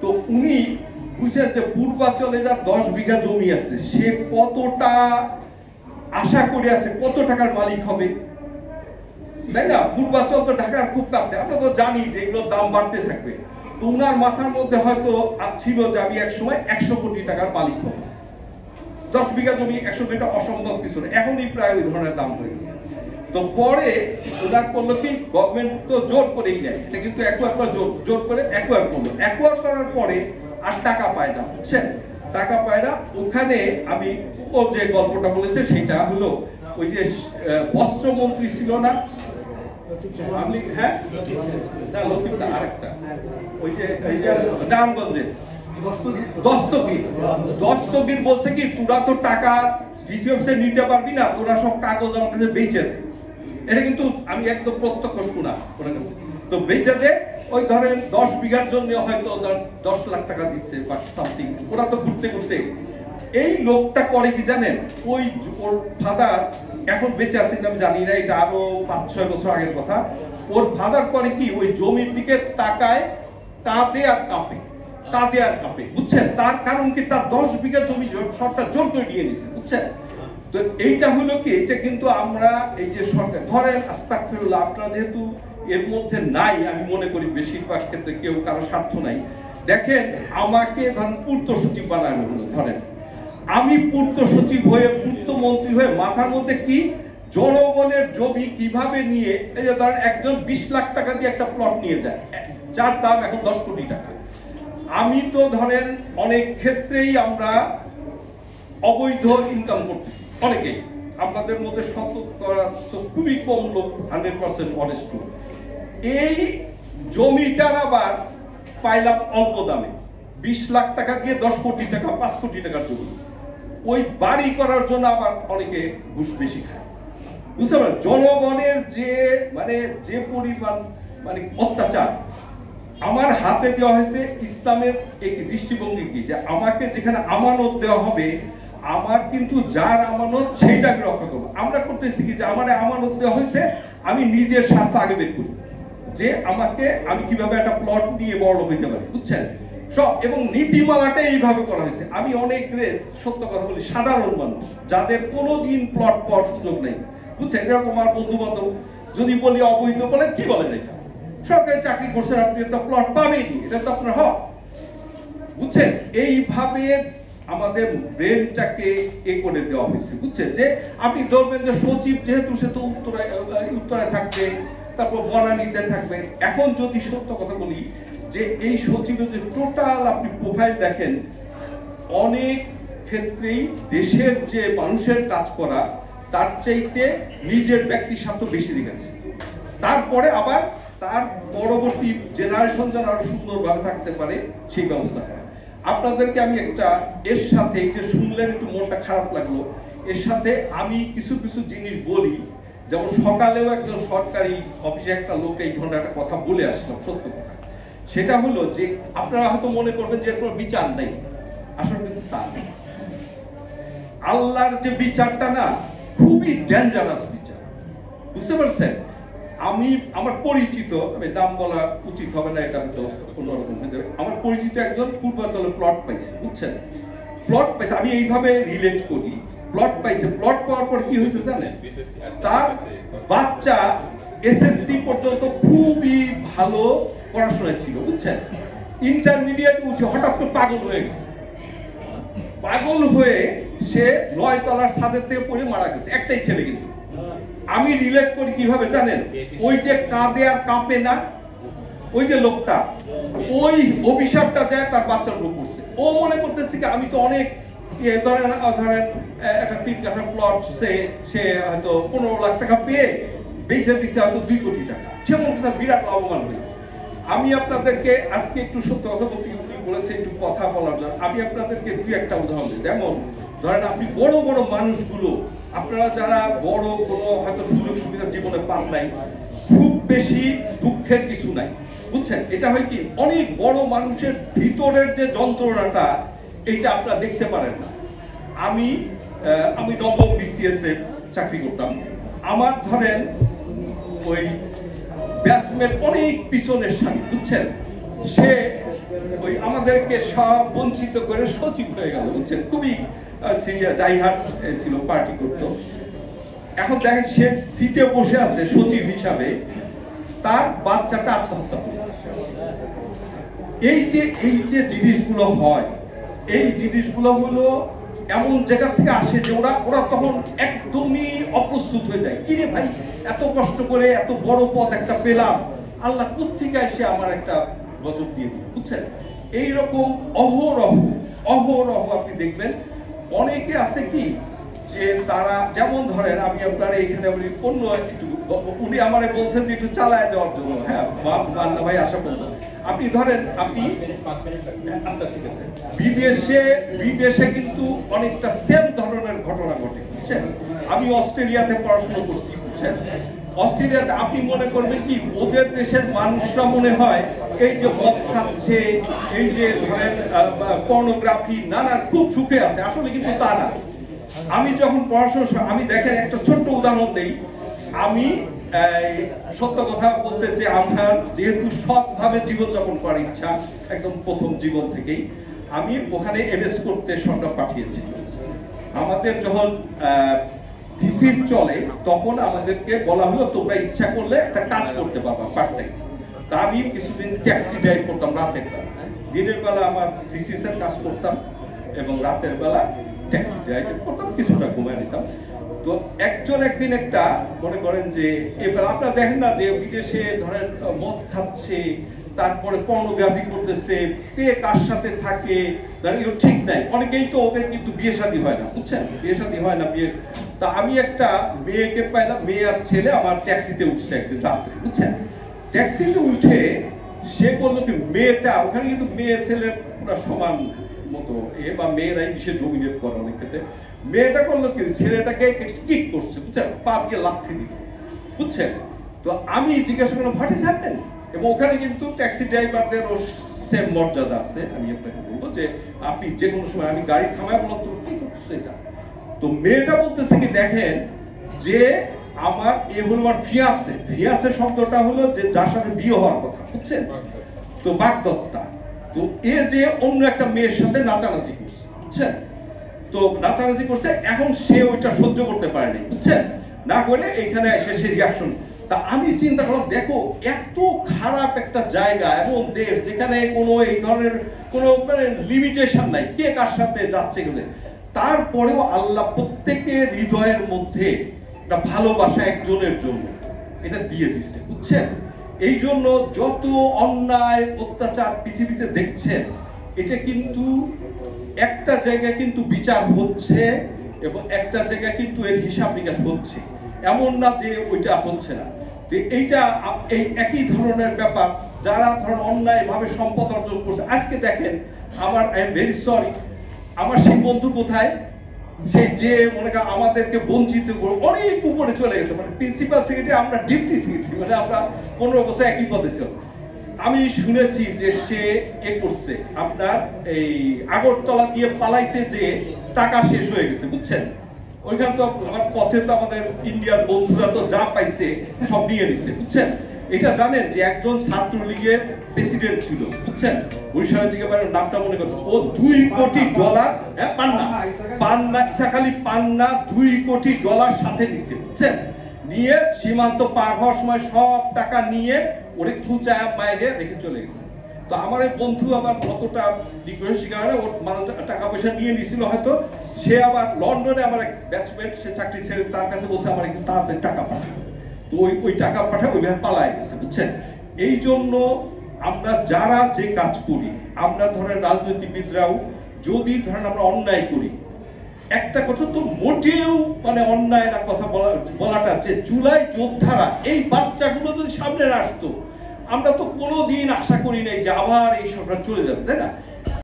তো উনি বুঝেন যে পূর্বাঞ্চলে যার 10 বিঘা জমি আছে, সে কতটা আশা করে আছে কত টাকার মালিক হবে, তাই না? পূর্বাঞ্চল তো ঢাকার খুব কাছে, আমরা তো জানি যে এগুলোর দাম বাড়তে থাকবে। তো উনার মাথার মধ্যে হয়তো ছিল যে আমি একসময় 100 কোটি টাকার মালিক হব। 10 বিঘা জমি 100 কোটি টাকা অসম্ভব কিছু না, এখনই প্রায় ওই ধরনের দাম হয়ে গেছে। তো পরে ওনার করলো কি, গভর্নমেন্ট তো জোর করেই নেয়, এটা কিন্তু একবার জোর করে অ্যাকোয়ার করলো। অ্যাকোয়ার করার পরে আর টাকা পায় না, বুঝছেন? টাকা পায় না। ওখানে আমি ও যে গল্পটা বলেছে সেটা হলো ওই যে বস্ত্রমন্ত্রী ছিল না, হ্যাঁ না লতিফ না, আরেকটা ওই যে নারায়ণগঞ্জের দস্তগীর বলছে কি, তোরা তো টাকা ডিসি অফিসে নিতে পারবি না, তোরা সব কাগজ আমার কাছে বেচে দে। এটা কিন্তু আমি একদম প্রত্যক্ষ শোনা ওনার কাছে। তো বেচে দে, ওই ধরেন 10 বিঘার জন্য হয়তো 10 লাখ টাকা দিচ্ছে বা সামথিং। ওরা তো ঘুরতে ঘুরতে এই লোকটা করে কি জানেন, ওই ওর ফাদার এখন বেঁচে আছেন আমি জানি না, এটা আরো 5-6 বছর আগের কথা। ওর ফাদার করে কি, ওই জমির দিকে তাকায়, কাঁদে আর কাঁপে, বুঝছেন? তার কারণ কি, তার 10 বিঘা জমি সরকার জোর করে নিয়ে নিছে, বুঝছেন? তো এইটা হলো কি, এটা কিন্তু আমরা এই যে সরকার ধরেন আস্তাগফিরুল্লাহ, আপনারা যেহেতু এর মধ্যে নাই, আমি মনে করি বেশিরভাগ ক্ষেত্রে কেউ কারো স্বার্থ নাই। দেখেন, আমাকে ধরেন পূর্ত সচিব বানানো হলো, ধরেন আমি পূর্ত সচিব হয়ে, পূর্ত মন্ত্রী হয়ে, মাথার মধ্যে কি জনগণের জমি কিভাবে নিয়ে, এই যে ধরেন একজন 20 লাখ টাকা দিয়ে একটা প্লট নিয়ে যায়, যার দাম এখন 10 কোটি টাকা। আমি তো ধরেন অনেক ক্ষেত্রেই আমরা অবৈধ ইনকাম করতেছি, অনেকেই। আপনাদের মধ্যে শতকরা তো খুবই কম লোক 100% অনেস্ট। এই জমিটার আবার পাইলাম অল্প দামে, 20 লাখ টাকা দিয়ে 10 কোটি টাকা, 5 কোটি টাকার জমি। ওই বাড়ি করার জন্য আবার অনেকে ঘুষ বেশি খায়, বুঝতে পারেন? জনগণের যে পরিমাণ অত্যাচার আমার হাতে দেওয়া হয়েছে। ইসলামের এই দৃষ্টিভঙ্গি কি, যে আমাকে যেখানে আমানত দেওয়া হবে, আমার কিন্তু যার আমানত সেইটা আমি রক্ষা করবো। আমরা করতেছি কি, যে আমার আমানত দেওয়া হয়েছে, আমি নিজের স্বার্থ আগে বের করি, যে আমি কিভাবে একটা প্লট নিয়ে বড় হইতে পারি, বুঝছেন? সব এবং নীতিমালাটা এইভাবে করা হয়েছে। আমি অনেক সত্য কথা বলি, সাধারণ মানুষ যাদের কোনোদিন প্লট পাওয়ার সুযোগ নেই, বুঝছেন? এরকম আমার বন্ধু বান্ধব যদি বলি অবৈধ, বলে কি বলেন, এটা সরকারি চাকরি করছেন আপনি, একটা প্লট পাবেনই, এটা তো আপনার হক, বুঝছেন? এইভাবে আমাদের ব্রেনটাকে করে দেওয়া হয়েছে, বুঝছেন? যে আপনি ধরবেন যে সচিব যেহেতু, সে তো উত্তরায় থাকবে, তারপর বনানীতে থাকবে। এখন যদি সত্য কথা বলি, যে এই সচিবের যে টোটাল আপনি প্রোফাইল দেখেন, অনেক ক্ষেত্রেই দেশের যে মানুষের কাজ করা, তার চাইতে নিজের ব্যক্তি স্বার্থ বেশি দেখাচ্ছে। তারপরে আবার তার পরবর্তী জেনারেশন যেন আরো সুন্দরভাবে থাকতে পারে সেই ব্যবস্থা করা। আপনাদেরকে আমি একটা এর সাথে, যে শুনলেন একটু মনটা খারাপ লাগলো, এর সাথে আমি কিছু জিনিস বলি। যেমন সকালেও একজন সরকারি অফিসে একটা লোক এই ধরনের একটা কথা বলে আসলাম, সত্য কথা। সেটা হলো যে আপনারা হয়তো মনে করবেন যে এর কোনো বিচার নেই, আসলে কিন্তু তা নেই। আল্লাহর যে বিচারটা না, খুবই ডেঞ্জারাস বিচার, বুঝতে পারছেন? আমার পরিচিত, আমি নাম বলা উচিত হবে না, এটা হয়তো অন্যরকম হয়ে যাবে। আমার পরিচিত একজন পূর্বাঞ্চলে প্লট পাইছে, বুঝছেন? প্লট পাইছে, আমি এইভাবে রিলেট করি। প্লট পাইছে, প্লট পাওয়ার পর কি হয়েছে জানেন? তার বাচ্চা এসএসসি পর্যন্ত খুবই ভালো পড়াশোনা ছিল, বুঝছেন? ইন্টারমিডিয়েট উঠে হঠাৎ করে পাগল হয়ে গেছে। পাগল হয়ে সে 9 তলার ছাদের থেকে পড়ে মারা গেছে, একটাই ছেলে। কিন্তু আমি রিলেট করি কিভাবে জানেন? ওই যে কাঁদে আর কাঁপে না, ওই যে লোকটা, ওই অভিশাপটা যায় তার বাচ্চার উপর পড়ছে। ও মনে করতেছে কি, আমি তো অনেক ধরেন একটা 3 কাঠা প্লট সে হয়তো 15 লাখ টাকা পেয়ে বেচে দিচ্ছে হয়তো 2 কোটি টাকা, সে মনে করছে বিরাট লাভবান হইল। আমি আপনাদেরকে আজকে একটু সত্য কথা বলেছে, একটু কথা বলার জন্য আমি আপনাদেরকে 2-1টা উদাহরণ দিই। যেমন ধরেন আপনি বড় বড় মানুষগুলো, আপনারা যারা বড় কোনো হয়তো সুযোগ সুবিধা জীবনে পান নাই, খুব বেশি দুঃখের কিছু নাই, বুঝছেন? এটা হয় কি, অনেক বড় মানুষের ভিতরের যে যন্ত্রণাটা, এইটা আপনারা দেখতে পারেন না। আমি নবম BCS এ চাকরি করতাম। আমার ধরেন ওই ব্যাচমেট অনেক পিছনের সারি, বুঝছেন? সে ওই আমাদেরকে সব বঞ্চিত করে সচিব হয়ে গেল, বুঝছেন? খুবই সিরিয়াস ডাইহার্ট ছিল, পার্টি করতো। এখন দেখেন সে সিটে বসে আছে সচিব হিসাবে, তার বাচ্চাটা আত্মহত্যা করে। এই যে জিনিসগুলো হয়, এই জিনিসগুলো হলো এমন জায়গা থেকে আসে যে ওরা তখন একদমই অপ্রস্তুত হয়ে যায়। কিরে ভাই, এত কষ্ট করে এত বড় পদ একটা পেলাম, আল্লাহ কোত্থেকে এসে আমার একটা গজব দিয়ে দিল, বুঝছেন? এইরকম অহরহ আপনি দেখবেন। অনেকে আছে কি যে তারা, যেমন ধরেন আমি আপনার এইখানে অন্য একটু, উনি আমারে বলছেন যে একটু চালায় যাওয়ার জন্য, হ্যাঁ মান্না ভাই আশা করতো। আপনি ধরেন আপনি, আচ্ছা ঠিক আছে, বিদেশে কিন্তু অনেকটা সেম ধরনের ঘটনা ঘটে, বুঝছেন? আমি অস্ট্রেলিয়াতে পড়াশোনা করছি, বুঝছেন? অস্ট্রেলিয়াতে আপনি মনে করবেন কি ওদের দেশের মানুষরা মনে হয় এই যে মদ খাচ্ছে, এই যে ধরেন পর্নোগ্রাফি, নানা খুব সুখে আছে, আসলে কিন্তু তা না। আমি যখন পড়াশোনা, আমি দেখেন একটা ছোট্ট উদাহরণ দেই। আমি সত্য কথা বলতে যে আমার যেহেতু সৎভাবে জীবনযাপন করার ইচ্ছা একদম প্রথম জীবন থেকেই, আমি ওখানে এমএস করতে সরকার পাঠিয়েছি। আমাদের যখন থিসিস চলে তখন আমাদেরকে বলা হলো তোমরা ইচ্ছা করলে একটা কাজ করতে পারবা পার্ট টাইম। তা আমি কিছুদিন ট্যাক্সি ড্রাইভ করতাম রাতের বেলা, দিনের বেলা আমার থিসিসের কাজ করতাম এবং রাতের বেলা ট্যাক্সি ড্রাইভ করতাম, কিছুটা ঘুমায় নিতাম। তো একদিন একটা মনে করেন যে এবার আপনারা দেখেন না যে বিদেশে ধরেন মদ খাচ্ছে, তারপরে পর্নোগ্রাফি করতেছে, কে কার সাথে থাকে ঠিক নাই। অনেকেই তো ওদের কিন্তু বিয়ে শাদী হয় না, বুঝছেন? বিয়ে শাদী হয় না, বিয়ে। তা আমি একটা মেয়েকে পাইলাম, মেয়ে আর ছেলে আমার ট্যাক্সিতে উঠছে একদিন রাত্রে, বুঝছেন? ট্যাক্সিতে উঠে সে বললো কি মেয়েটা, ওখানে কিন্তু মেয়ে ছেলের পুরো সমান মতো বা মেয়েরাই বিশেষ ডমিনেট করে অনেক ক্ষেত্রে। মেয়েটা করলো কি ছেলেটাকে কিক করছে, বুঝছেন? পা দিয়ে লাথি দিল, বুঝছেন? তো আমি জিজ্ঞাসা করলাম হোয়াট ইজ হ্যাপেন, এবং ওখানে কিন্তু ট্যাক্সি ড্রাইভারদেরও সেম মর্যাদা আছে। আমি আপনাকে বলবো যে আপনি যে কোনো সময়, আমি গাড়ি থামায় বললাম তো কি করতেছে এটা। তো মেয়েটা বলতেছে কি দেখেন যে আমার এ হলো আমার ফিয়াসে শব্দটা হলো যে যার সাথে বিয়ে হওয়ার কথা, বুঝছেন? তো বাগদত্তা, তো এ যে অন্য একটা মেয়ের সাথে নাচানাচি করছে, বুঝছেন? তো নাচানাচি করছে, এখন সে ওইটা সহ্য করতে পারেনি, বুঝছেন? না করে এইখানে এসে সে রিয়াকশন। তা আমি চিন্তা করলাম দেখো এত খারাপ একটা জায়গা, এমন দেশ যেখানে কোনো এই ধরনের কোনো লিমিটেশন নাই, কে কার সাথে যাচ্ছে গেলে, তারপরেও আল্লাহ প্রত্যেকের হৃদয়ের মধ্যে একটা ভালোবাসা একজনের জন্য এটা দিয়ে দিচ্ছে, বুঝছেন? এই জন্য যত অন্যায় অত্যাচার পৃথিবীতে দেখছেন, এটা কিন্তু একটা জায়গায় কিন্তু বিচার হচ্ছে এবং একটা জায়গায় কিন্তু এর হিসাব নিকাশ হচ্ছে, এমন না যে ওইটা হচ্ছে না। এইটা এই একই ধরনের ব্যাপার, যারা ধরেন অন্যায়ভাবে সম্পদ অর্জন করছে। আজকে দেখেন আমার, আই এম ভেরি সরি, আমার সেই বন্ধু কোথায়, সেই যে মনে করেন আমাদেরকে বঞ্চিত করে অনেক উপরে চলে গেছে, মানে প্রিন্সিপাল সেক্রেটারি, আমরা ডিপটি সেক্রেটারি, মানে আমরা 15 বছর একই পদে ছিল। আমি শুনেছি যে সে এ করছে আপনার এই আগরতলা দিয়ে পালাইতে যে টাকা শেষ হয়ে গেছে, বুঝছেন? ওইখানে তো আমার পথে তো আমাদের ইন্ডিয়ার বন্ধুরা তো যা পাইছে সব নিয়ে নিছে, বুঝছেন? এটা জানেন যে একজন ছাত্রলীগের প্রেসিডেন্ট ছিল, বুঝছেন? বরিশালের দিকে নামটা মনে করতো, ও $2 কোটি, হ্যাঁ পান্না ইসাখালী পান্না $2 কোটি সাথে নিছে, বুঝছেন? নিয়ে সীমান্ত পার হওয়ার সময় সব টাকা নিয়ে ওরে খুঁচায় বাইরে রেখে চলে গেছে। তো আমার এই বন্ধু আবার কতটা ডিগ্রেসি কারণে ওর টাকা পয়সা নিয়ে নিছিল হয়তো, সে আবার লন্ডনে আমার এক ব্যাচমেট, সে চাকরি ছেড়ে তার কাছে বলছে আমার একটু তাড়াতাড়ি টাকা পাঠায়, তো ওই টাকা পাঠায় ওইভাবে পালায় গেছে, বুঝছেন? এই জন্য আমরা যারা যে কাজ করি, আমরা ধরেন রাজনীতিবিদরাও যদি ধরেন আমরা অন্যায় করি, একটা কথা তো মোটেও মানে অন্যায় না কথা বলাটা, যে জুলাই যোদ্ধারা এই বাচ্চাগুলো যদি সামনে আসতো, আমরা তো কোনোদিন আশা করি নাই যে আবার এই সরকার চলে যাবে, তাই না?